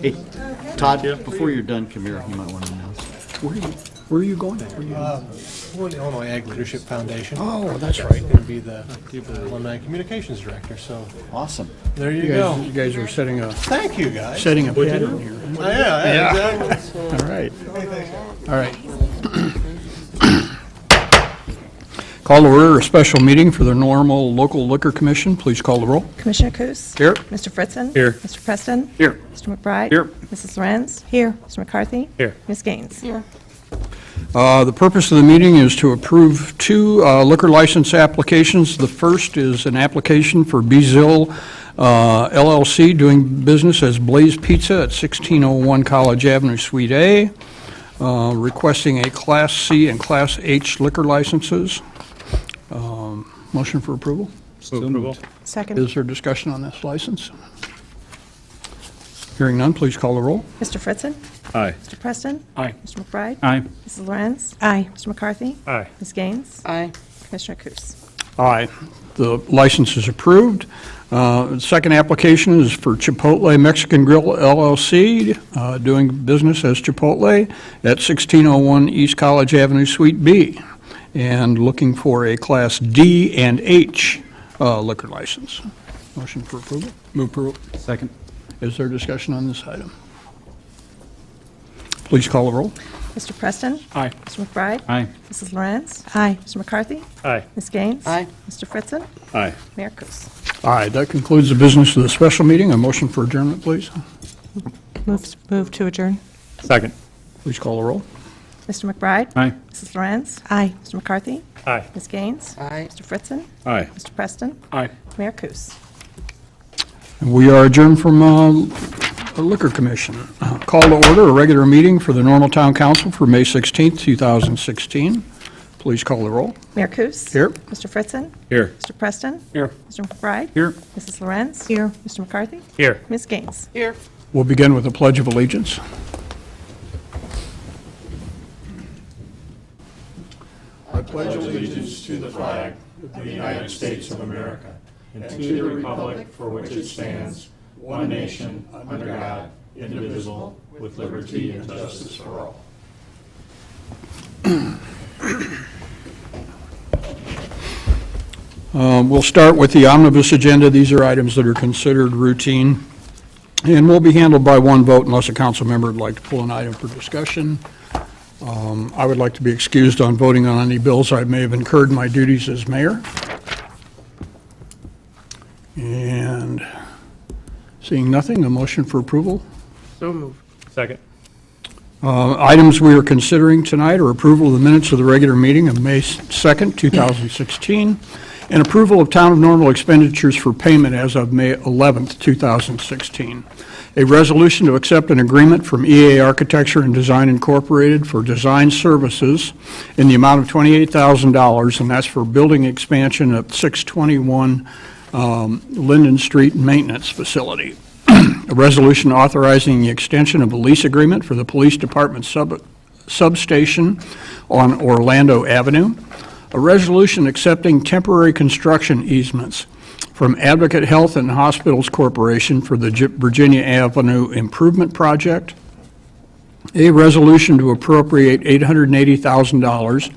Hey, Todd, before you're done, come here. You might want to announce. Where are you going? We're the Illinois Ag Leadership Foundation. Oh, that's right. Going to be the Alumni Communications Director, so Awesome. there you You go. guys are setting a Thank you, guys. pattern here. Oh, yeah, exactly. All right. All right. Call to order a special meeting for the normal local liquor commission. Please call the roll. Commissioner Coos? Here. Mr. Fritzen? Here. Mr. Preston? Here. Mr. McBride? Here. Mrs. Lorenz? Here. Mr. McCarthy? Here. Ms. Gaines? Here. The purpose of the meeting is to approve two liquor license applications. The first is an application for Beazil LLC, doing business as Blaze Pizza at 1601 College Avenue, Suite A, requesting a Class C and Class H liquor licenses. Motion for approval. Approval. Second. Is there discussion on this license? Hearing none, please call the roll. Mr. Fritzen? Aye. Mr. Preston? Aye. Mr. McBride? Aye. Mrs. Lorenz? Aye. Mr. McCarthy? Aye. Ms. Gaines? Aye. Commissioner Coos? Aye. The license is approved. The second application is for Chipotle Mexican Grill LLC, doing business as Chipotle at 1601 East College Avenue, Suite B, and looking for a Class D and H liquor license. Motion for approval? Move approval. Second. Is there discussion on this item? Please call the roll. Mr. Preston? Aye. Mr. McBride? Aye. Mrs. Lorenz? Aye. Mr. McCarthy? Aye. Ms. Gaines? Aye. Mr. Fritzen? Aye. Mayor Coos? Aye. That concludes the business of the special meeting. A motion for adjournment, please. Move to adjourn. Second. Please call the roll. Mr. McBride? Aye. Mrs. Lorenz? Aye. Mr. McCarthy? Aye. Ms. Gaines? Aye. Mr. Fritzen? Aye. Mr. Preston? Aye. Mayor Coos? We are adjourned from the Liquor Commission. Call to order a regular meeting for the Normal Town Council for May 16th, 2016. Please call the roll. Mayor Coos? Here. Mr. Fritzen? Here. Mr. Preston? Here. Mr. McBride? Here. Mrs. Lorenz? Here. Mr. McCarthy? Here. Ms. Gaines? Here. We'll begin with the Pledge of Allegiance. I pledge allegiance to the flag of the United States of America and to the republic for which it stands, one nation, under God, indivisible, with liberty and justice for all. We'll start with the omnibus agenda. These are items that are considered routine and will be handled by one vote unless a council member would like to pull an item for discussion. I would like to be excused on voting on any bills I may have incurred in my duties as mayor. And seeing nothing, a motion for approval. So moved. Second. Items we are considering tonight are approval of the minutes of the regular meeting of May 2nd, 2016, and approval of town of normal expenditures for payment as of May 11th, 2016. A resolution to accept an agreement from EA Architecture and Design Incorporated for design services in the amount of $28,000, and that's for building expansion at 621 Linden Street Maintenance Facility. A resolution authorizing the extension of a lease agreement for the police department substation on Orlando Avenue. A resolution accepting temporary construction easements from Advocate Health and Hospitals Corporation for the Virginia Avenue Improvement Project. A resolution to appropriate $880,000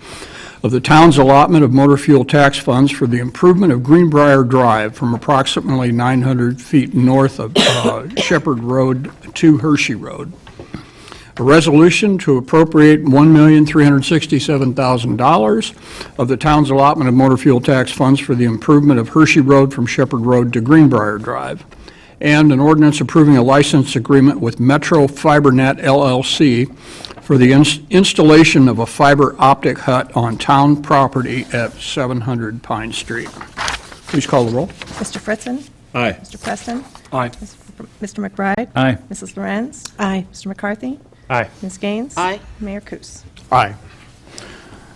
of the town's allotment of motor fuel tax funds for the improvement of Greenbrier Drive from approximately 900 feet north of Shepherd Road to Hershey Road. A resolution to appropriate $1,367,000 of the town's allotment of motor fuel tax funds for the improvement of Hershey Road from Shepherd Road to Greenbrier Drive. And an ordinance approving a license agreement with Metro FiberNet LLC for the installation of a fiber optic hut on town property at 700 Pine Street. Please call the roll. Mr. Fritzen? Aye. Mr. Preston? Aye. Mr. McBride? Aye. Mrs. Lorenz? Aye. Mr. McCarthy? Aye. Ms. Gaines? Aye. Mayor Coos? Aye.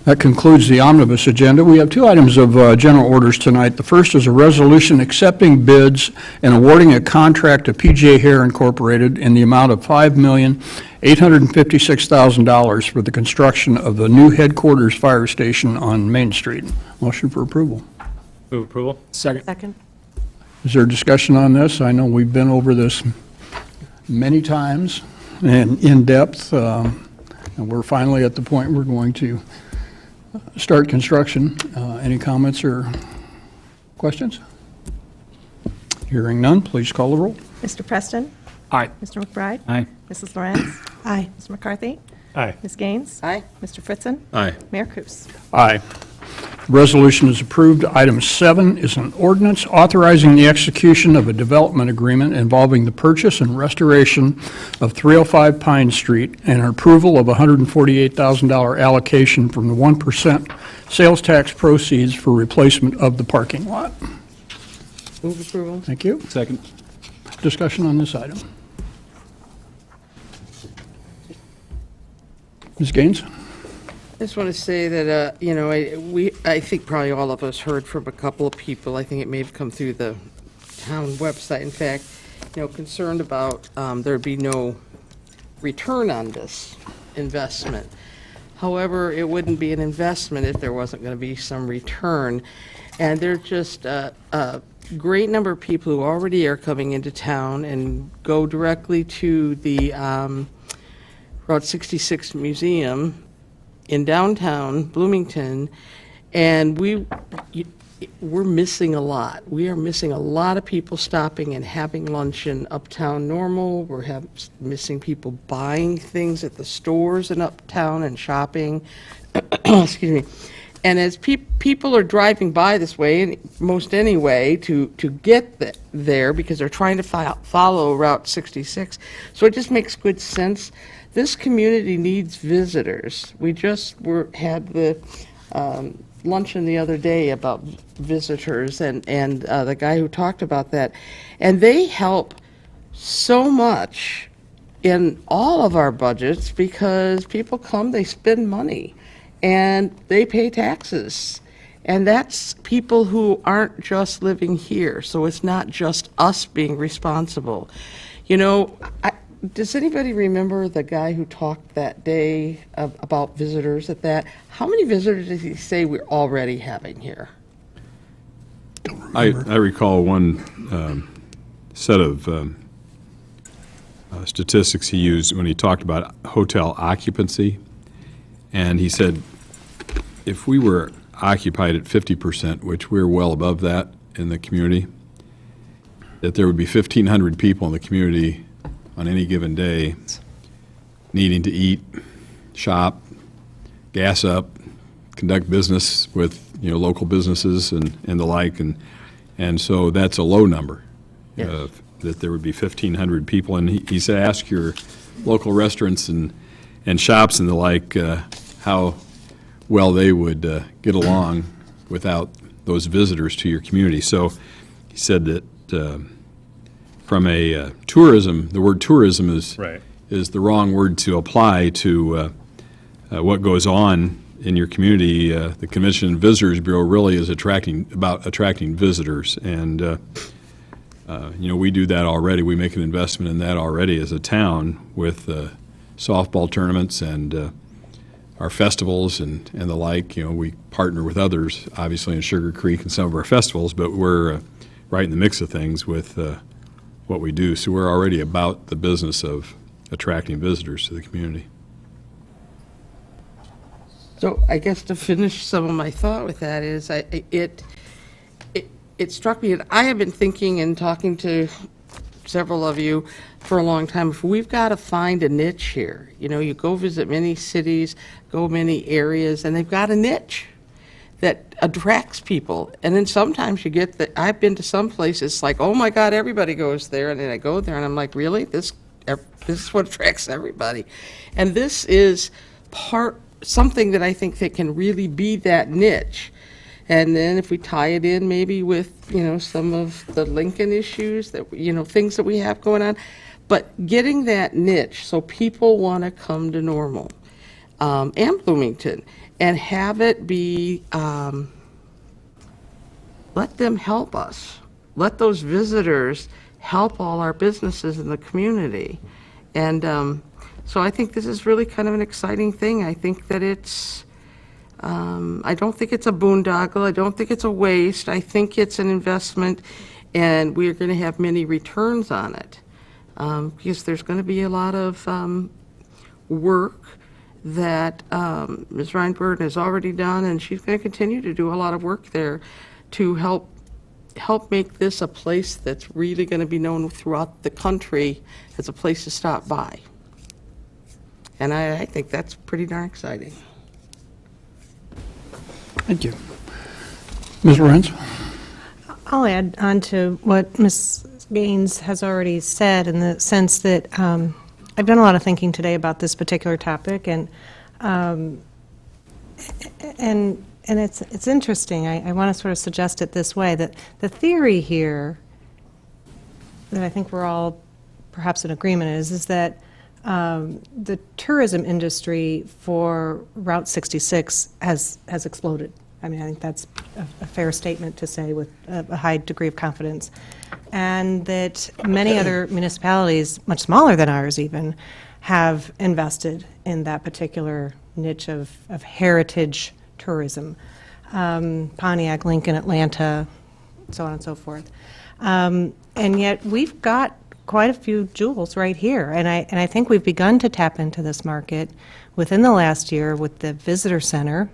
That concludes the omnibus agenda. We have two items of general orders tonight. The first is a resolution accepting bids and awarding a contract to PJ Hare Incorporated in the amount of $5,856,000 for the construction of the new headquarters fire station on Main Street. Motion for approval. Move approval. Second. Second. Is there discussion on this? I know we've been over this many times and in depth. And we're finally at the point we're going to start construction. Any comments or questions? Hearing none, please call the roll. Mr. Preston? Aye. Mr. McBride? Aye. Mrs. Lorenz? Aye. Mr. McCarthy? Aye. Ms. Gaines? Aye. Mr. Fritzen? Aye. Mayor Kus? Aye. Resolution is approved. Item 7 is an ordinance authorizing the execution of a development agreement involving the purchase and restoration of 305 Pine Street and approval of a $148,000 allocation from the 1% sales tax proceeds for replacement of the parking lot. Move approval. Thank you. Second. Discussion on this item. Ms. Gaines? I just want to say that, I think probably all of us heard from a couple of people, I think it may have come through the town website, in fact, concerned about there'd be no return on this investment. However, it wouldn't be an investment if there wasn't going to be some return. And there's just a great number of people who already are coming into town and go directly to the Route 66 Museum in downtown Bloomington, and we're missing a lot. We are missing a lot of people stopping and having lunch in Uptown Normal. We're missing people buying things at the stores in Uptown and shopping. Excuse me. And as people are driving by this way, and most anyway, to get there because they're trying to follow Route 66, so it just makes good sense. This community needs visitors. We just had the luncheon the other day about visitors, and the guy who talked about that, and they help so much in all of our budgets because people come, they spend money, and they pay taxes. And that's people who aren't just living here, so it's not just us being responsible. Does anybody remember the guy who talked that day about visitors at that? How many visitors did he say we're already having here? I recall one set of statistics he used when he talked about hotel occupancy. And he said, if we were occupied at 50%, which we're well above that in the community, that there would be 1,500 people in the community on any given day needing to eat, shop, gas up, conduct business with local businesses and the like, and so that's a low number. Yes. That there would be 1,500 people, and he said ask your local restaurants and shops and the like how well they would get along without those visitors to your community. So he said that from a tourism, the word tourism is the wrong word to apply to what goes on in your community. The Convention and Visitors Bureau really is about attracting visitors, and we do that already. We make an investment in that already as a town with softball tournaments and our festivals and the like. We partner with others, obviously in Sugar Creek and some of our festivals, but we're right in the mix of things with what we do. So we're already about the business of attracting visitors to the community. So I guess to finish some of my thought with that is, it struck me that I have been thinking and talking to several of you for a long time. If we've got to find a niche here, you go visit many cities, go many areas, and they've got a niche that attracts people. And then sometimes you get that. I've been to some places like, oh my God, everybody goes there, and then I go there and I'm like, really? This is what attracts everybody. And this is something that I think that can really be that niche. And then if we tie it in maybe with, some of the Lincoln issues that, things that we have going on, but getting that niche so people want to come to Normal and Bloomington and have it be, let them help us. Let those visitors help all our businesses in the community. And so I think this is really kind of an exciting thing. I think that it's, I don't think it's a boondoggle. I don't think it's a waste. I think it's an investment, and we're going to have many returns on it. because there's going to be a lot of work that Ms. Reinberg has already done, and she's going to continue to do a lot of work there to help make this a place that's really going to be known throughout the country as a place to stop by. And I think that's pretty darn exciting. Thank you. Ms. Lorenz? I'll add on to what Ms. Gaines has already said in the sense that I've done a lot of thinking today about this particular topic, and it's interesting. I want to sort of suggest it this way, that the theory here that I think we're all perhaps in agreement is that the tourism industry for Route 66 has exploded. I mean, I think that's a fair statement to say with a high degree of confidence. And that many other municipalities, much smaller than ours even, have invested in that particular niche of heritage tourism. Pontiac, Lincoln, Atlanta, so on and so forth. And yet we've got quite a few jewels right here. And I think we've begun to tap into this market within the last year with the visitor center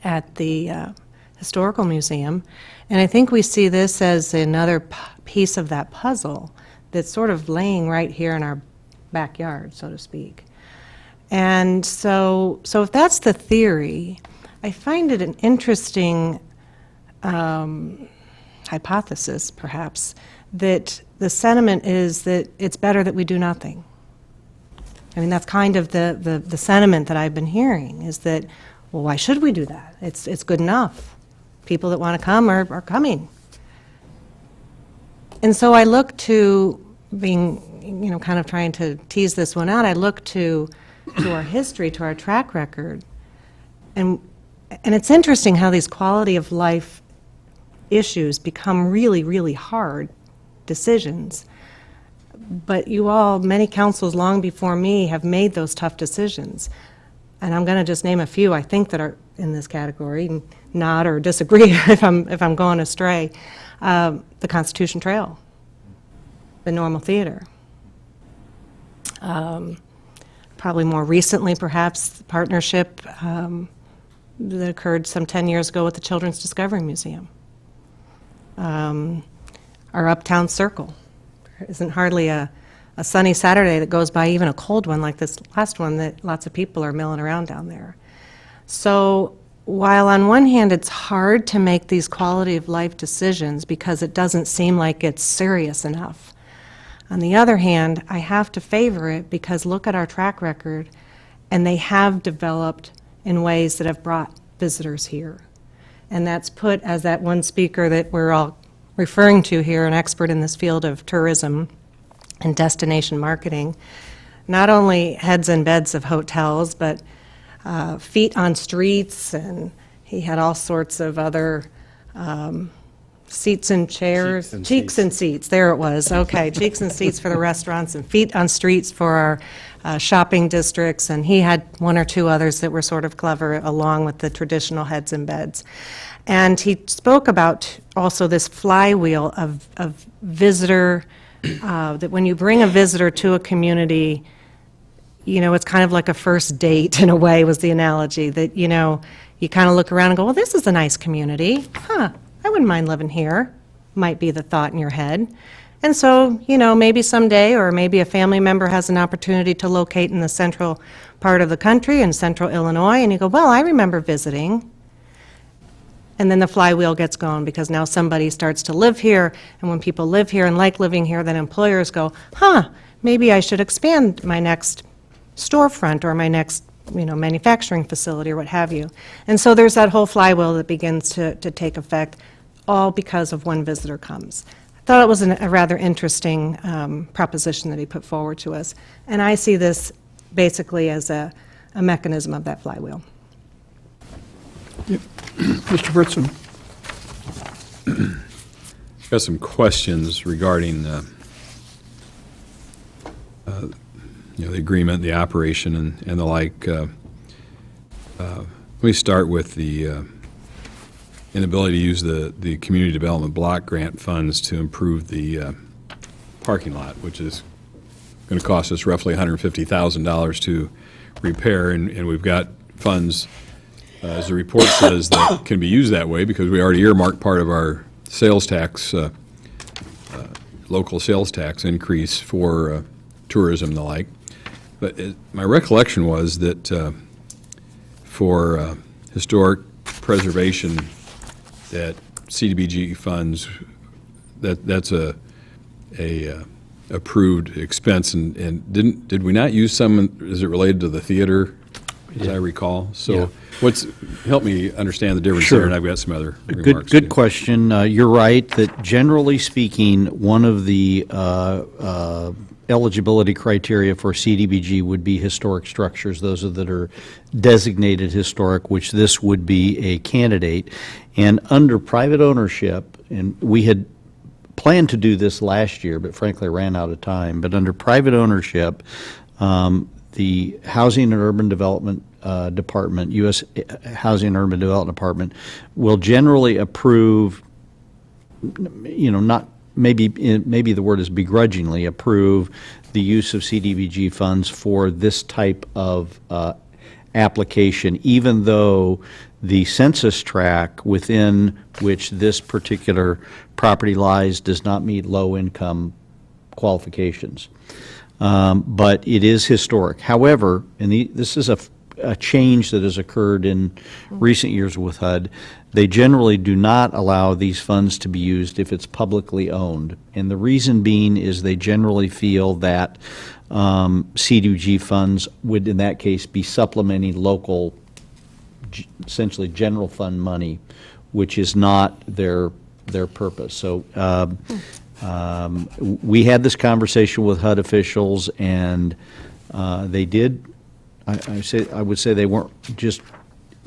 at the Historical Museum. And I think we see this as another piece of that puzzle that's sort of laying right here in our backyard, so to speak. And so if that's the theory, I find it an interesting hypothesis, perhaps, that the sentiment is that it's better that we do nothing. I mean, that's kind of the sentiment that I've been hearing, is that, well, why should we do that? It's good enough. People that want to come are coming. And so I look to being, kind of trying to tease this one out, I look to our history, to our track record. And it's interesting how these quality of life issues become really, really hard decisions. But you all, many councils long before me, have made those tough decisions. And I'm going to just name a few I think that are in this category, and nod or disagree if I'm going astray. The Constitution Trail, the Normal Theater. Probably more recently, perhaps, the partnership that occurred some 10 years ago with the Children's Discovery Museum. Our Uptown Circle. There isn't hardly a sunny Saturday that goes by, even a cold one like this last one, that lots of people are milling around down there. So while on one hand it's hard to make these quality of life decisions because it doesn't seem like it's serious enough, on the other hand, I have to favor it because look at our track record, and they have developed in ways that have brought visitors here. And that's put, as that one speaker that we're all referring to here, an expert in this field of tourism and destination marketing, not only heads and beds of hotels, but feet on streets, and he had all sorts of other seats and chairs. Cheeks and seats, there it was, okay. Cheeks and seats for the restaurants, and feet on streets for our shopping districts, and he had one or two others that were sort of clever along with the traditional heads and beds. And he spoke about also this flywheel of visitor, that when you bring a visitor to a community, it's kind of like a first date in a way, was the analogy, that, you kind of look around and go, well, this is a nice community. I wouldn't mind living here, might be the thought in your head. And so, maybe someday, or maybe a family member has an opportunity to locate in the central part of the country, in central Illinois, and you go, well, I remember visiting. And then the flywheel gets going because now somebody starts to live here, and when people live here and like living here, then employers go, maybe I should expand my next storefront or my next manufacturing facility or what have you. And so there's that whole flywheel that begins to take effect, all because of one visitor comes. I thought it was a rather interesting proposition that he put forward to us. And I see this basically as a mechanism of that flywheel. Mr. Fritzen? Got some questions regarding the agreement, the operation, and the like. Let me start with the inability to use the Community Development Block Grant funds to improve the parking lot, which is going to cost us roughly $150,000 to repair, and we've got funds, as the report says, that can be used that way because we already earmarked part of our sales tax, local sales tax increase for tourism and the like. But my recollection was that for historic preservation, that CDBG funds, that's a approved expense, and did we not use some, is it related to the theater, as I recall? So help me understand the difference there, and I've got some other remarks. Good too. question. You're right that generally speaking, one of the eligibility criteria for CDBG would be historic structures, those that are designated historic, which this would be a candidate. And under private ownership, and we had planned to do this last year, but frankly ran out of time, but under private ownership, the Housing and Urban Development Department, U.S. Housing and Urban Development Department, will generally approve, not maybe the word is begrudgingly approve the use of CDBG funds for this type of application, even though the census tract within which this particular property lies does not meet low-income qualifications. But it is historic. However, and this is a change that has occurred in recent years with HUD, they generally do not allow these funds to be used if it's publicly owned. And the reason being is they generally feel that CDBG funds would, in that case, be supplementing local, essentially general fund money, which is not their purpose. So we had this conversation with HUD officials, and they did. I would say they weren't just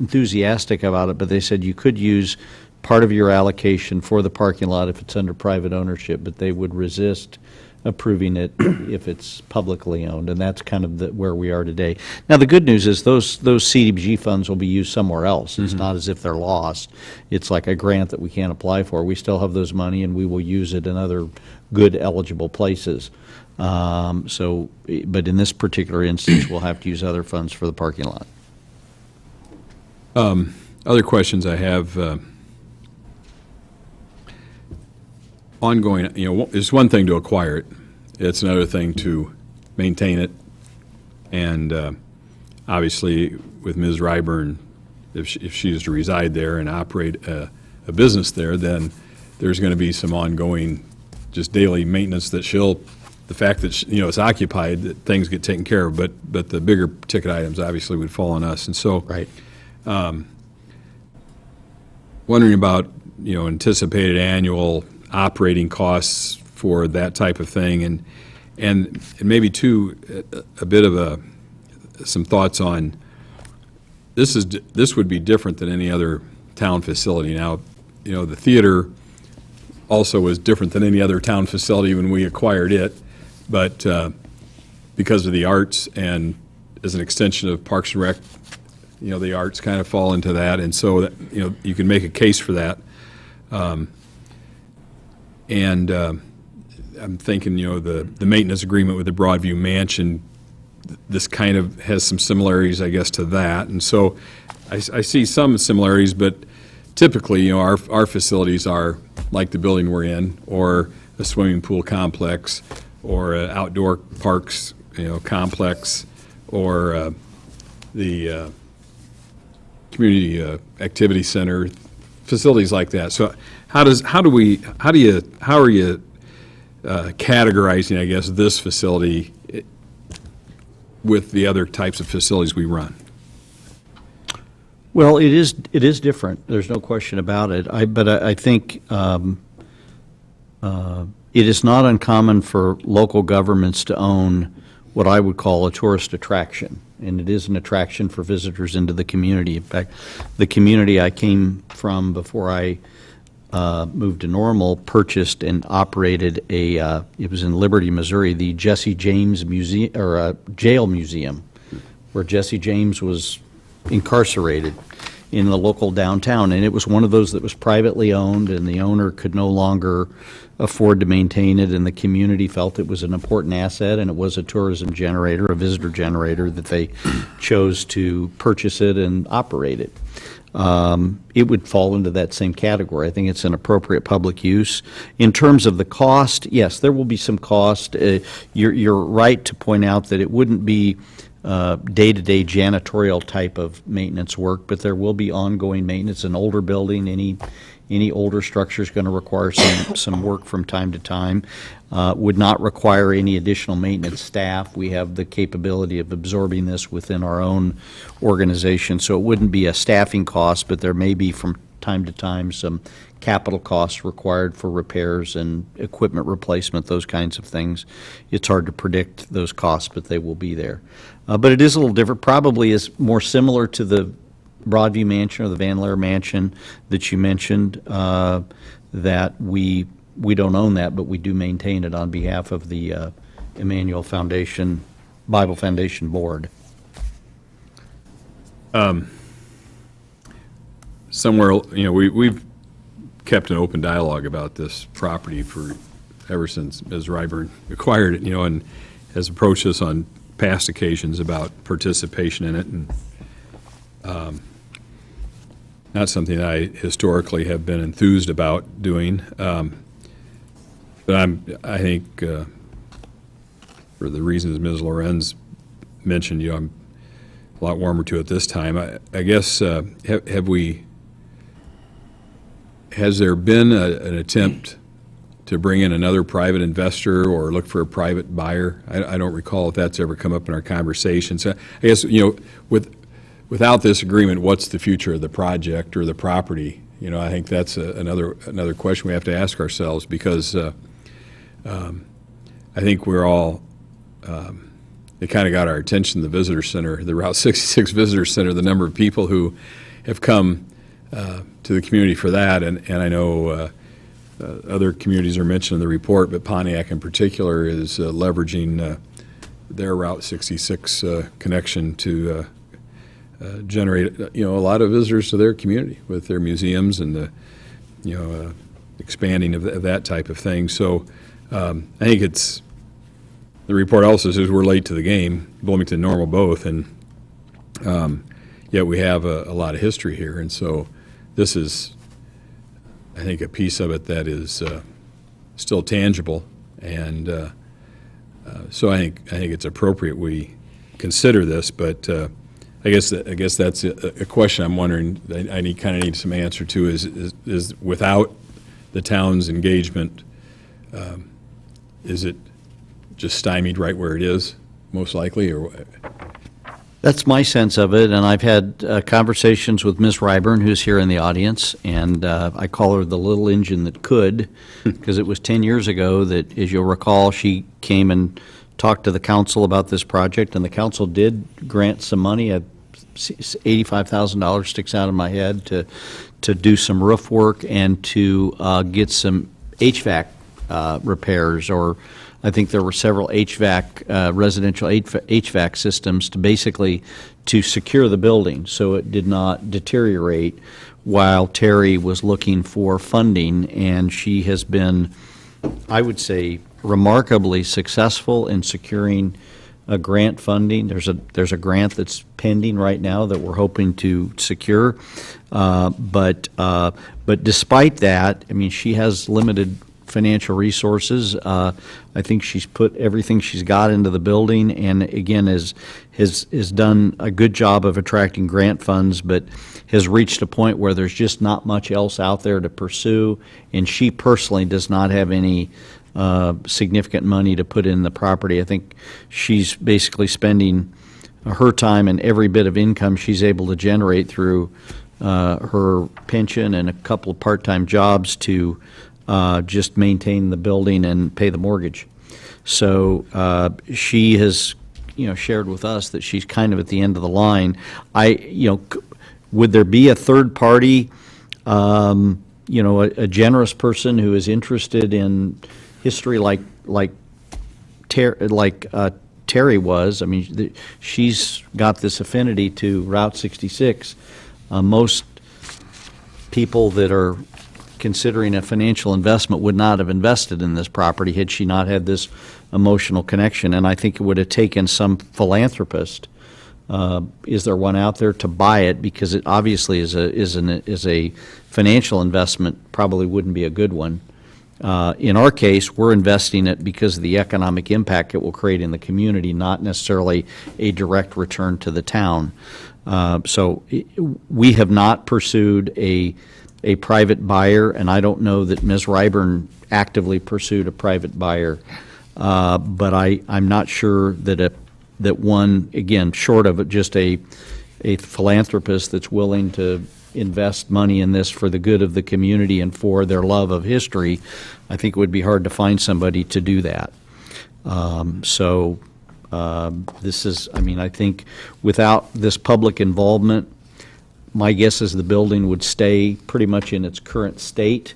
enthusiastic about it, but they said you could use part of your allocation for the parking lot if it's under private ownership, but they would resist approving it if it's publicly owned, and that's kind of where we are today. Now, the good news is those CDBG funds will be used somewhere else. It's not as if they're lost. It's like a grant that we can't apply for. We still have those money, and we will use it in other good eligible places. But in this particular instance, we'll have to use other funds for the parking lot. Other questions I have, ongoing, it's one thing to acquire it. It's another thing to maintain it. And obviously, with Ms. Ryburn, if she is to reside there and operate a business there, then there's going to be some ongoing, just daily maintenance that the fact that it's occupied, that things get taken care of. But the bigger ticket items obviously would fall on us. And so, Right. Wondering about, anticipated annual operating costs for that type of thing, and maybe too, a bit of some thoughts on, this would be different than any other town facility. Now, the theater also was different than any other town facility when we acquired it, but because of the arts and as an extension of Parks and Rec, the arts kind of fall into that, and so that, you can make a case for that. I'm thinking, the maintenance agreement with the Broadview Mansion, this kind of has some similarities, I guess, to that. And so I see some similarities, but typically, our facilities are like the building we're in, or a swimming pool complex, or an outdoor parks, complex, or the community activity center, facilities like that. So how are you categorizing, I guess, this facility with the other types of facilities we run? Well, it is different. There's no question about it. But I think it is not uncommon for local governments to own what I would call a tourist attraction, and it is an attraction for visitors into the community. In fact, the community I came from before I moved to Normal purchased and operated it was in Liberty, Missouri, the Jesse James Museum, or Jail Museum, where Jesse James was incarcerated. in the local downtown. And it was one of those that was privately owned, and the owner could no longer afford to maintain it, and the community felt it was an important asset, and it was a tourism generator, a visitor generator, that they chose to purchase it and operate it. It would fall into that same category. I think it's an appropriate public use. In terms of the cost, yes, there will be some cost. You're right to point out that it wouldn't be day-to-day janitorial type of maintenance work, but there will be ongoing maintenance. An older building, any older structure is going to require some work from time to time. Would not require any additional maintenance staff. We have the capability of absorbing this within our own organization, so it wouldn't be a staffing cost, but there may be from time to time some capital costs required for repairs and equipment replacement, those kinds of things. It's hard to predict those costs, but they will be there. But it is a little different, probably is more similar to the Broadview Mansion or the Van Laer Mansion that you mentioned, that we don't own that, but we do maintain it on behalf of the Emmanuel Foundation, Bible Foundation Board. Somewhere, we've kept an open dialogue about this property ever since Ms. Ryburn acquired it, and has approached us on past occasions about participation in it, and not something I historically have been enthused about doing. But I think, for the reasons Ms. Lorenz mentioned, I'm a lot warmer to it this time. I guess, has there been an attempt to bring in another private investor or look for a private buyer? I don't recall if that's ever come up in our conversations. I guess, without this agreement, what's the future of the project or the property? I think that's another question we have to ask ourselves, because I think we're all, it kind of got our attention, the visitor center, the Route 66 Visitor Center, the number of people who have come to the community for that. And I know other communities are mentioned in the report, but Pontiac in particular is leveraging their Route 66 connection to generate, a lot of visitors to their community with their museums and the, expanding of that type of thing. So I think the report also says we're late to the game, Bloomington, Normal both, and yet we have a lot of history here. And so this is, I think, a piece of it that is still tangible. And so I think it's appropriate we consider this, but I guess that's a question I'm wondering, I need some answer to, is without the town's engagement, is it just stymied right where it is, most likely, or? That's my sense of it, and I've had conversations with Ms. Ryburn, who's here in the audience, and I call her the little engine that could, because it was 10 years ago that, as you'll recall, she came and talked to the council about this project, and the council did grant some money. $85,000 sticks out in my head to do some roof work and to get some HVAC repairs, or I think there were several residential HVAC systems to secure the building so it did not deteriorate while Terry was looking for funding. And she has been, I would say, remarkably successful in securing grant funding. There's a grant that's pending right now that we're hoping to secure. But despite that, I mean, she has limited financial resources. I think she's put everything she's got into the building, and again has done a good job of attracting grant funds, but has reached a point where there's just not much else out there to pursue, and she personally does not have any significant money to put in the property. I think she's basically spending her time and every bit of income she's able to generate through her pension and a couple of part-time jobs to just maintain the building and pay the mortgage. So she has, shared with us that she's kind of at the end of the line. Would there be a third party, a generous person who is interested in history like Terry was? I mean, she's got this affinity to Route 66. Most people that are considering a financial investment would not have invested in this property had she not had this emotional connection. And I think it would have taken some philanthropist, is there one out there, to buy it, because it obviously is a financial investment, probably wouldn't be a good one. In our case, we're investing it because of the economic impact it will create in the community, not necessarily a direct return to the town. We have not pursued a private buyer, and I don't know that Ms. Ryburn actively pursued a private buyer. But I'm not sure that one, again, short of just a philanthropist that's willing to invest money in this for the good of the community and for their love of history, I think it would be hard to find somebody to do that. This is, I think without this public involvement, my guess is the building would stay pretty much in its current state.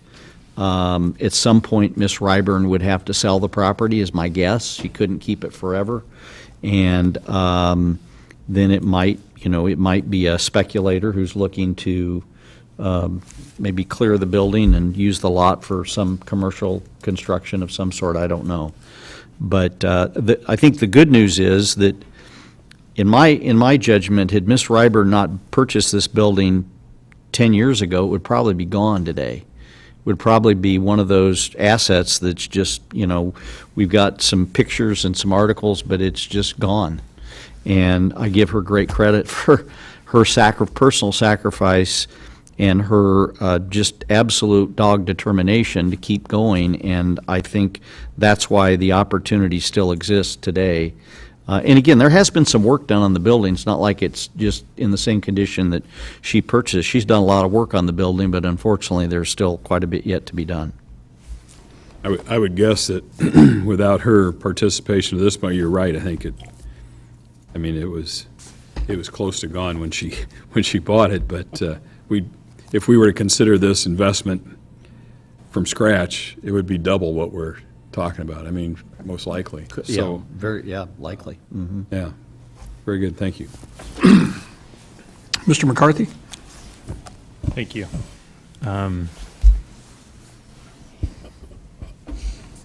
At some point, Ms. Ryburn would have to sell the property, is my guess. She couldn't keep it forever. And then it might be a speculator who's looking to maybe clear the building and use the lot for some commercial construction of some sort. I don't know. But I think the good news is that, in my judgment, had Ms. Ryburn not purchased this building 10 years ago, it would probably be gone today. Would probably be one of those assets that's just, we've got some pictures and some articles, but it's just gone. And I give her great credit for her personal sacrifice and her just absolute dog determination to keep going. And I think that's why the opportunity still exists today. And again, there has been some work done on the building. It's not like it's just in the same condition that she purchased. She's done a lot of work on the building, but unfortunately, there's still quite a bit yet to be done. I would guess that without her participation at this point, you're right. I think it was close to gone when she bought it. But if we were to consider this investment from scratch, it would be double what we're talking about. Most likely. So, Likely. yeah, very good. Thank you. Mr. McCarthy? Thank you.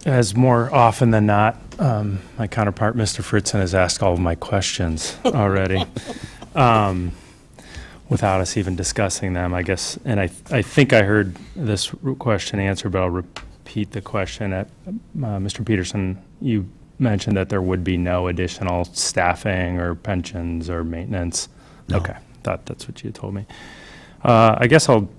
As more often than not, my counterpart, Mr. Fritzen, has asked all of my questions already, without us even discussing them, I guess. And I think I heard this question answered, but I'll repeat the question. Mr. Peterson, you mentioned that there would be no additional staffing or pensions or maintenance. No. Okay, that's what you told me. I guess I'll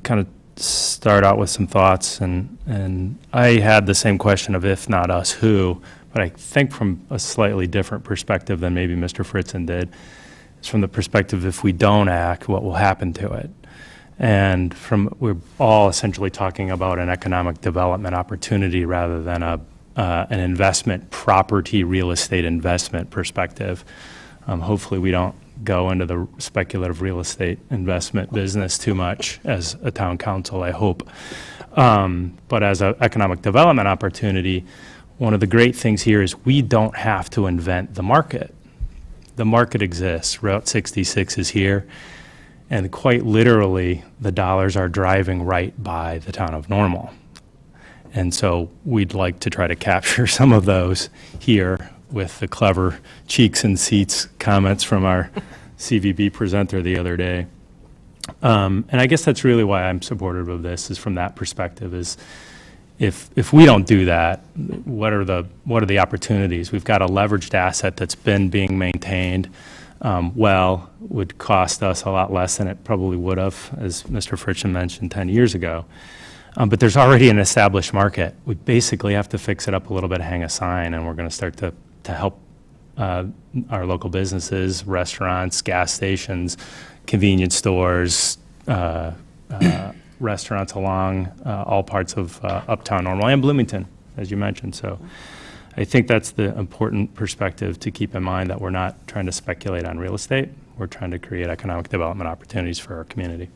kind of start out with some thoughts, and I had the same question of if not us, who, but I think from a slightly different perspective than maybe Mr. Fritzen did. It's from the perspective, if we don't act, what will happen to it? And we're all essentially talking about an economic development opportunity rather than an investment property real estate investment perspective. Hopefully we don't go into the speculative real estate investment business too much as a town council, I hope. But as an economic development opportunity, one of the great things here is we don't have to invent the market. The market exists. Route 66 is here. And quite literally, the dollars are driving right by the town of Normal. And so we'd like to try to capture some of those here with the clever cheeks and seats comments from our CVB presenter the other day. And I guess that's really why I'm supportive of this, is from that perspective, is if we don't do that, what are the opportunities? We've got a leveraged asset that's been being maintained would cost us a lot less than it probably would have, as Mr. Fritzen mentioned, 10 years ago. But there's already an established market. We basically have to fix it up a little bit, hang a sign, and we're going to start to help our local businesses, restaurants, gas stations, convenience stores, restaurants along all parts of Uptown Normal and Bloomington, as you mentioned. So I think that's the important perspective to keep in mind, that we're not trying to speculate on real estate. We're trying to create economic development opportunities for our community.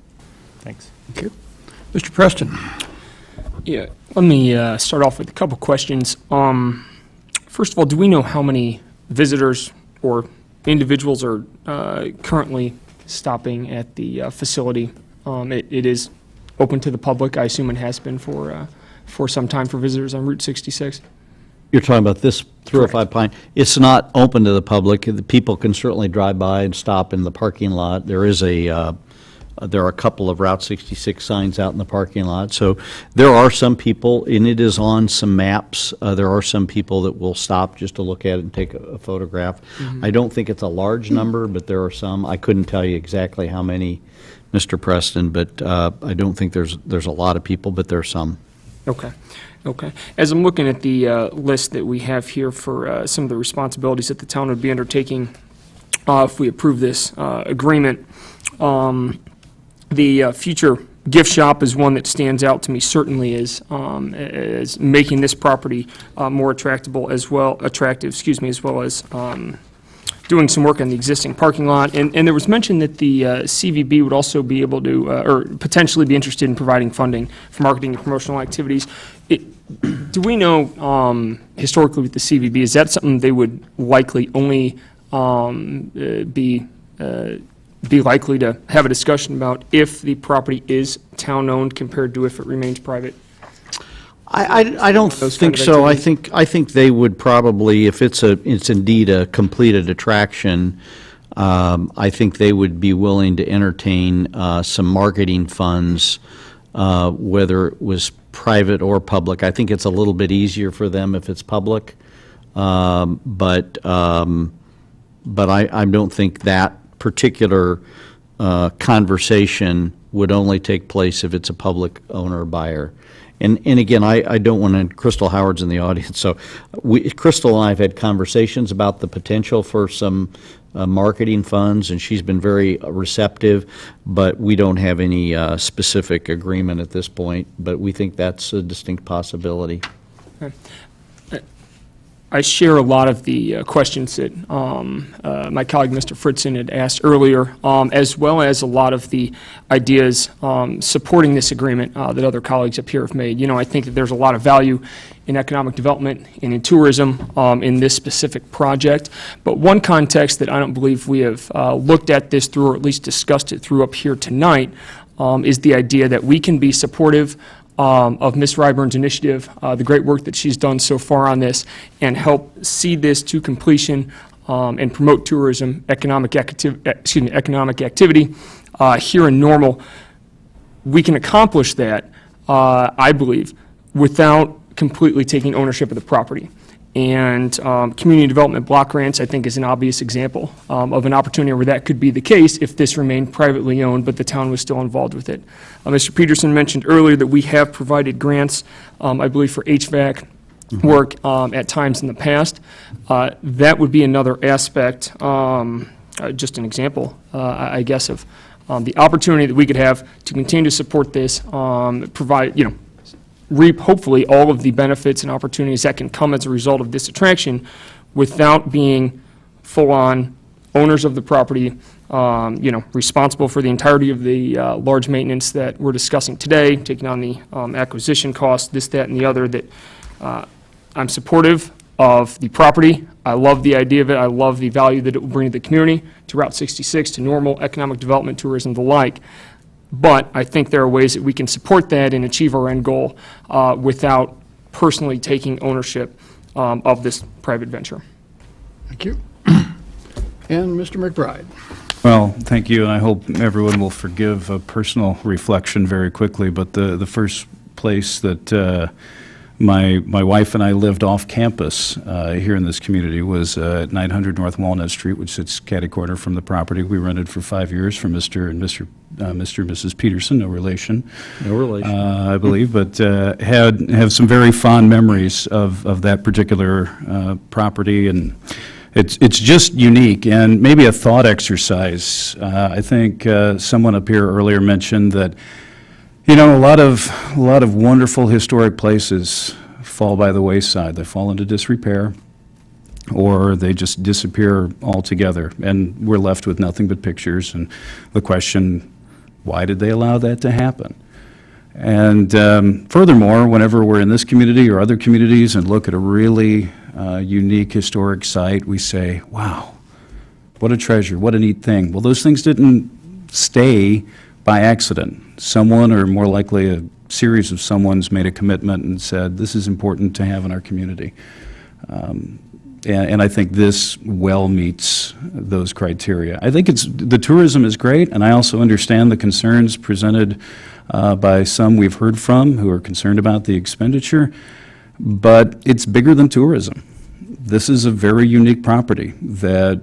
Thanks. Thank you. Mr. Preston? Yeah, let me start off with a couple questions. First of all, do we know how many visitors or individuals are currently stopping at the facility. It is open to the public. I assume it has been for some time for visitors on Route 66. You're talking about this 305 Pine. It's not open to the public. The people can certainly drive by and stop in the parking lot. There are a couple of Route 66 signs out in the parking lot. So there are some people, and it is on some maps, there are some people that will stop just to look at it and take a photograph. I don't think it's a large number, but there are some. I couldn't tell you exactly how many, Mr. Preston, but I don't think there's a lot of people, but there are some. Okay. As I'm looking at the list that we have here for some of the responsibilities that the town would be undertaking if we approve this agreement, the future gift shop is one that stands out to me, certainly as making this property more attractive, as well as doing some work on the existing parking lot. And there was mention that the CVB would also be able to, or potentially be interested in providing funding for marketing and promotional activities. Do we know, historically with the CVB, is that something they would likely only be likely to have a discussion about if the property is town-owned compared to if it remains private? I don't Those think kind of so. activities? I think they would probably, if it's indeed a completed attraction, I think they would be willing to entertain some marketing funds, whether it was private or public. I think it's a little bit easier for them if it's public, but I don't think that particular conversation would only take place if it's a public owner or buyer. And again, I don't want to, Crystal Howard's in the audience, so Crystal and I have had conversations about the potential for some marketing funds, and she's been very receptive, but we don't have any specific agreement at this point, but we think that's a distinct possibility. I share a lot of the questions that my colleague, Mr. Fritzen, had asked earlier, as well as a lot of the ideas supporting this agreement that other colleagues up here have made. You know, I think that there's a lot of value in economic development and in tourism in this specific project. But one context that I don't believe we have looked at this through, or at least discussed it through up here tonight, is the idea that we can be supportive of Ms. Ryburn's initiative, the great work that she's done so far on this, and help see this to completion and promote tourism, economic activity here in Normal. We can accomplish that, I believe, without completely taking ownership of the property. And community development block grants, I think, is an obvious example of an opportunity where that could be the case if this remained privately owned, but the town was still involved with it. Mr. Peterson mentioned earlier that we have provided grants, I believe, for HVAC work at times in the past. That would be another aspect, just an example, I guess, of the opportunity that we could have to continue to support this, provide, reap, hopefully, all of the benefits and opportunities that can come as a result of this attraction without being full-on owners of the property, responsible for the entirety of the large maintenance that we're discussing today, taking on the acquisition costs, this, that, and the other, that I'm supportive of the property. I love the idea of it. I love the value that it will bring to the community, to Route 66, to Normal, economic development, tourism, the like. But I think there are ways that we can support that and achieve our end goal without personally taking ownership of this private venture. Thank you. And Mr. McBride. Well, thank you, and I hope everyone will forgive a personal reflection very quickly, but the first place that my wife and I lived off campus here in this community was at 900 North Walnut Street, which sits catty-corner from the property. We rented for 5 years from Mr. and Mrs. Peterson, no relation. No relation. I believe, but have some very fond memories of that particular property, and it's just unique, and maybe a thought exercise. I think someone up here earlier mentioned that, a lot of wonderful historic places fall by the wayside. They fall into disrepair, or they just disappear altogether, and we're left with nothing but pictures. And the question, why did they allow that to happen? And furthermore, whenever we're in this community or other communities and look at a really unique historic site, we say, wow, what a treasure, what a neat thing. Well, those things didn't stay by accident. Someone, or more likely a series of someones, made a commitment and said, this is important to have in our community. And I think this well meets those criteria. I think the tourism is great, and I also understand the concerns presented by some we've heard from who are concerned about the expenditure, but it's bigger than tourism. This is a very unique property that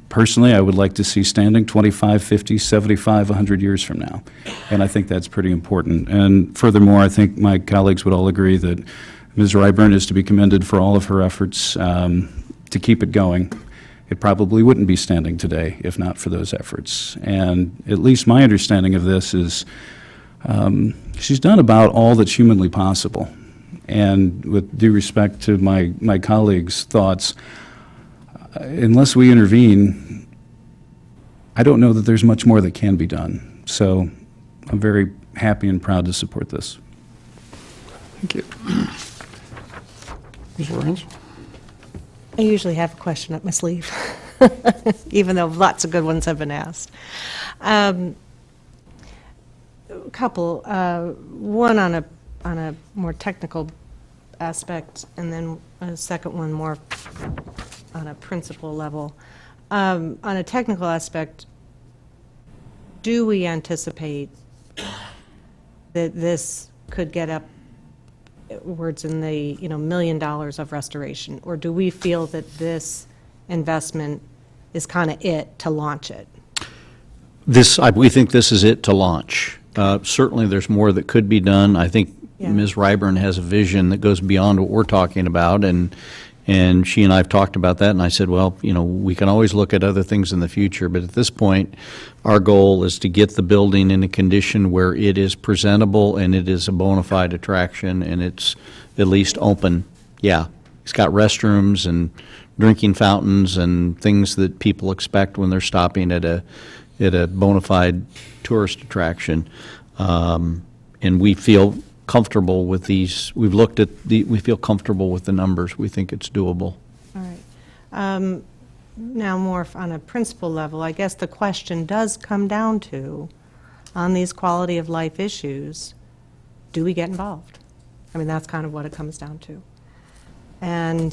personally I would like to see standing 25, 50, 75, 100 years from now. And I think that's pretty important. And furthermore, I think my colleagues would all agree that Ms. Ryburn is to be commended for all of her efforts to keep it going. It probably wouldn't be standing today if not for those efforts. And at least my understanding of this is she's done about all that's humanly possible. And with due respect to my colleagues' thoughts, unless we intervene, I don't know that there's much more that can be done. So I'm very happy and proud to support this. Thank you. Ms. Lorenz? I usually have a question up my sleeve, even though lots of good ones have been asked. A couple, one on a more technical aspect, and then a second one more on a principle level. On a technical aspect, do we anticipate that this could get upwards in the $1 million of restoration, or do we feel that this investment is kind of it to launch it? We think this is it to launch. Certainly, there's more that could be done. I think Yeah. Ms. Ryburn has a vision that goes beyond what we're talking about, and she and I have talked about that, and I said, well, we can always look at other things in the future, but at this point, our goal is to get the building in a condition where it is presentable and it is a bona fide attraction and it's at least open. Yeah, it's got restrooms and drinking fountains and things that people expect when they're stopping at a bona fide tourist attraction. And we feel comfortable with these. We've looked at we feel comfortable with the numbers. We think it's doable. All right. Now, more on a principle level, I guess the question does come down to, on these quality of life issues, do we get involved? I mean, that's kind of what it comes down to. And,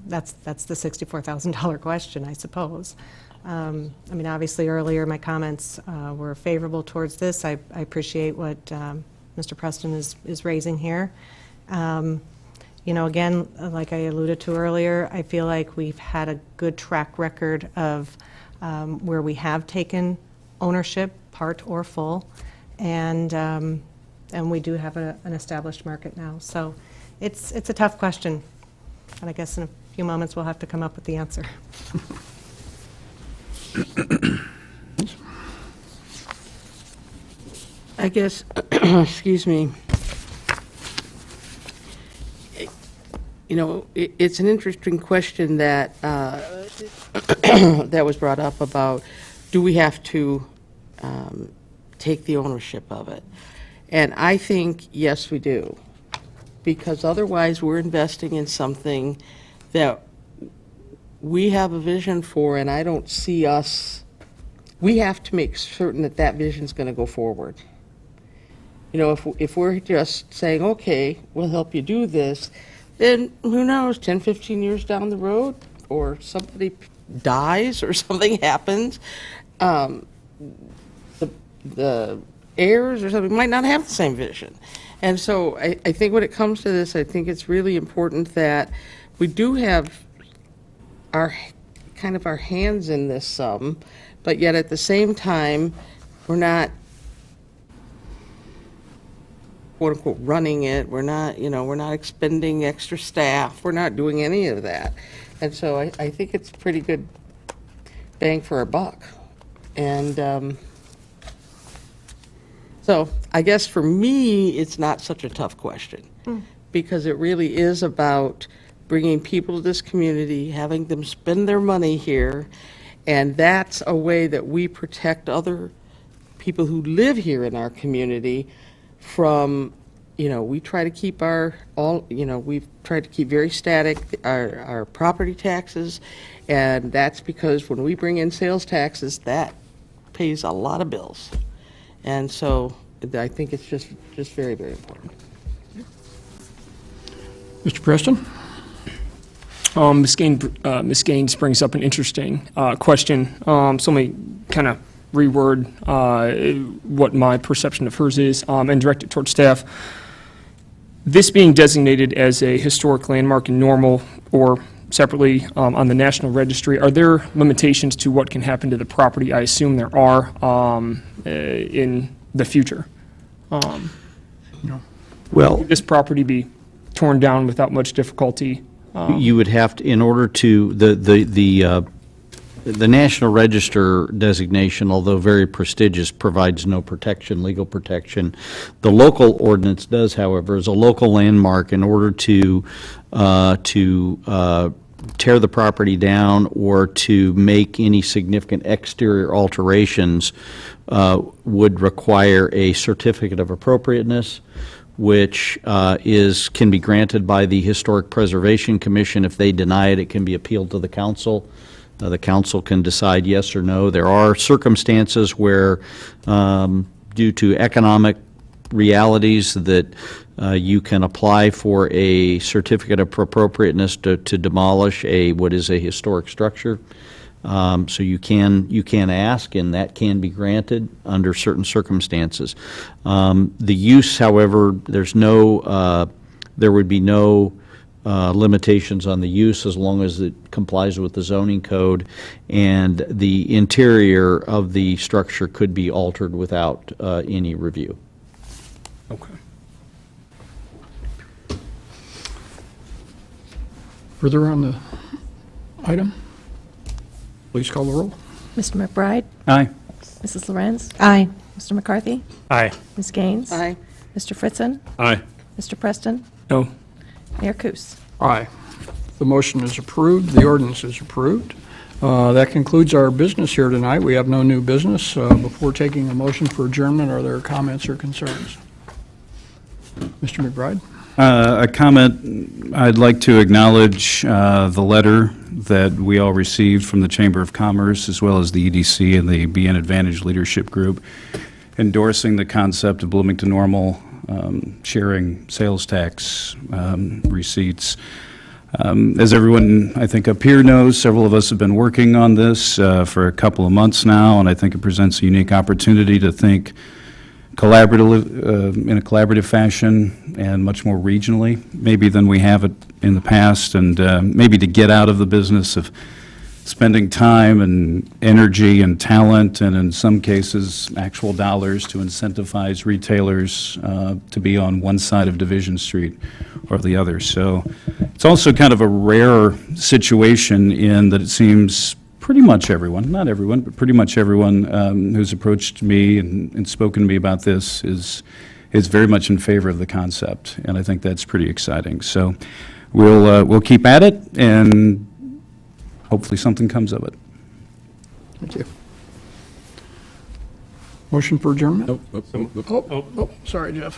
that's the $64,000 question, I suppose. I mean, obviously, earlier, my comments were favorable towards this. I appreciate what Mr. Preston is raising here. Again, like I alluded to earlier, I feel like we've had a good track record of where we have taken ownership, part or full, and we do have an established market now. So it's a tough question, and I guess in a few moments we'll have to come up with the answer. I guess, excuse me, it's an interesting question that that was brought up about, do we have to take the ownership of it? And I think, yes, we do, because otherwise we're investing in something that we have a vision for, and I don't see us, we have to make certain that that vision's going to go forward. If we're just saying, okay, we'll help you do this, then who knows, 10, 15 years down the road, or somebody dies or something happens, the heirs or something might not have the same vision. And so I think when it comes to this, I think it's really important that we do have our hands in this some, but yet at the same time, we're not quote unquote running it. We're not expending extra staff. We're not doing any of that. And so I think it's pretty good bang for our buck. And so I guess for me, it's not such a tough question, because it really is about bringing people to this community, having them spend their money here, and that's a way that we protect other people who live here in our community from, we try to keep we've tried to keep very static our property taxes, and that's because when we bring in sales taxes, that pays a lot of bills. And so I think it's just very, very important. Mr. Preston? Ms. Gaines brings up an interesting question. So let me kind of reword what my perception of hers is and direct it towards staff. This being designated as a historic landmark in Normal or separately on the National Registry, are there limitations to what can happen to the property? I assume there are in the future. Well, Would this property be torn down without much difficulty? you would have to, in order to, the National Register designation, although very prestigious, provides no protection, legal protection. The local ordinance does, however, as a local landmark, in order to tear the property down or to make any significant exterior alterations would require a certificate of appropriateness, which can be granted by the Historic Preservation Commission. If they deny it, it can be appealed to the council. The council can decide yes or no. There are circumstances where, due to economic realities, that you can apply for a certificate of appropriateness to demolish what is a historic structure. So you can ask, and that can be granted under certain circumstances. The use, however, there would be no limitations on the use as long as it complies with the zoning code, and the interior of the structure could be altered without any review. Okay. Further on the item? Please call the roll. Mr. McBride? Aye. Mrs. Lorenz? Aye. Mr. McCarthy? Aye. Ms. Gaines? Aye. Mr. Fritzen? Aye. Mr. Preston? No. Mayor Kus? Aye. The motion is approved. The ordinance is approved. That concludes our business here tonight. We have no new business. Before taking a motion for adjournment, are there comments or concerns? Mr. McBride? A comment, I'd like to acknowledge the letter that we all received from the Chamber of Commerce, as well as the EDC and the BN Advantage Leadership Group, endorsing the concept of Bloomington Normal sharing sales tax receipts. As everyone, I think, up here knows, several of us have been working on this for a couple of months now, and I think it presents a unique opportunity to think in a collaborative fashion and much more regionally, maybe than we have it in the past, and maybe to get out of the business of spending time and energy and talent, and in some cases, actual dollars to incentivize retailers to be on one side of Division Street or the other. So it's also kind of a rare situation in that it seems pretty much everyone, not everyone, but pretty much everyone who's approached me and spoken to me about this is very much in favor of the concept, and I think that's pretty exciting. So we'll keep at it, and hopefully something comes of it. Thank you. Motion for adjournment? Nope. Sorry, Jeff.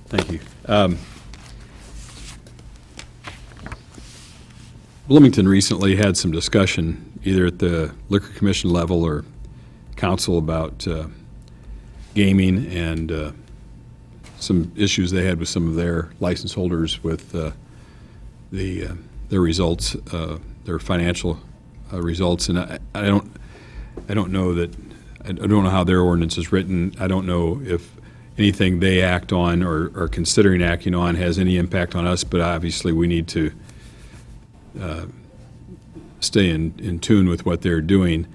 Thank you. Bloomington recently had some discussion, either at the Liquor Commission level or council, about gaming and some issues they had with some of their license holders with their results, their financial results. And I don't know that, I don't know how their ordinance is written. I don't know if anything they act on or are considering acting on has any impact on us, but obviously we need to stay in tune with what they're doing.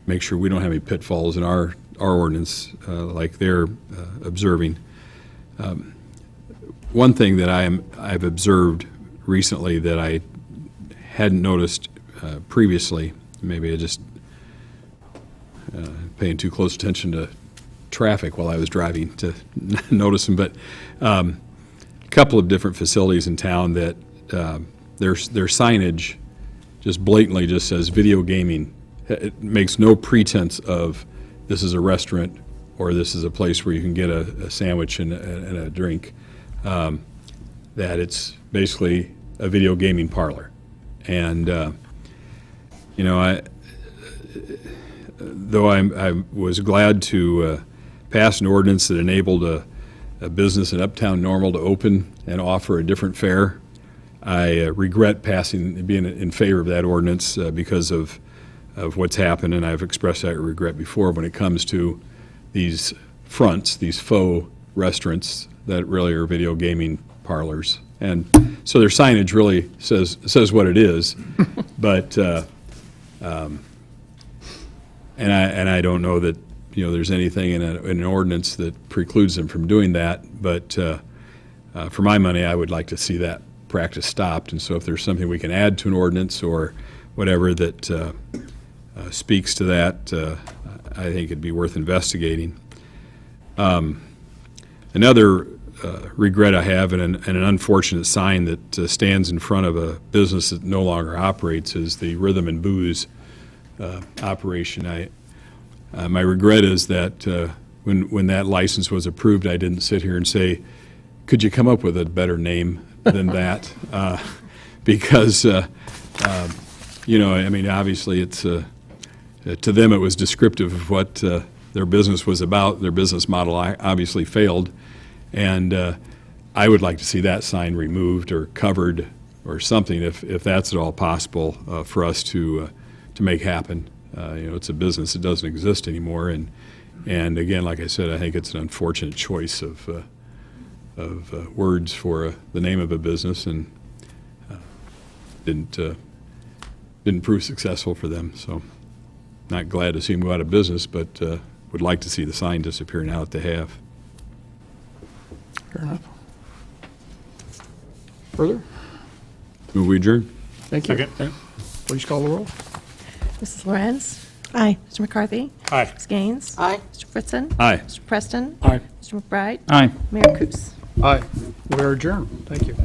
Make sure we don't have any pitfalls in our ordinance like they're observing. One thing that I've observed recently that I hadn't noticed previously, maybe I just paying too close attention to traffic while I was driving to notice them, but a couple of different facilities in town that their signage just blatantly just says video gaming. It makes no pretense of this is a restaurant or this is a place where you can get a sandwich and a drink. That it's basically a video gaming parlor. And, though I was glad to pass an ordinance that enabled a business in Uptown Normal to open and offer a different fare, I regret being in favor of that ordinance because of what's happened, and I've expressed that regret before when it comes to these fronts, these faux restaurants that really are video gaming parlors. And so their signage really says what it is, but and I don't know that there's anything in an ordinance that precludes them from doing that. But for my money, I would like to see that practice stopped. And so if there's something we can add to an ordinance or whatever that speaks to that, I think it'd be worth investigating. Another regret I have, and an unfortunate sign that stands in front of a business that no longer operates, is the Rhythm and Booze operation. My regret is that when that license was approved, I didn't sit here and say, could you come up with a better name than that? Because, obviously it's, to them it was descriptive of what their business was about. Their business model obviously failed. And I would like to see that sign removed or covered or something, if that's at all possible, for us to make happen. It's a business that doesn't exist anymore, and again, like I said, I think it's an unfortunate choice of words for the name of a business, and didn't prove successful for them. So, not glad to see them go out of business, but would like to see the sign disappear now that they have. Fair enough. Further? Move we adjourn. Thank you. Please call the roll. Mrs. Lorenz? Aye. Mr. McCarthy? Aye. Ms. Gaines? Aye. Mr. Fritzen? Aye. Mr. Preston? Aye. Mr. McBride? Aye. Mayor Kus? Aye. We are adjourned. Thank you.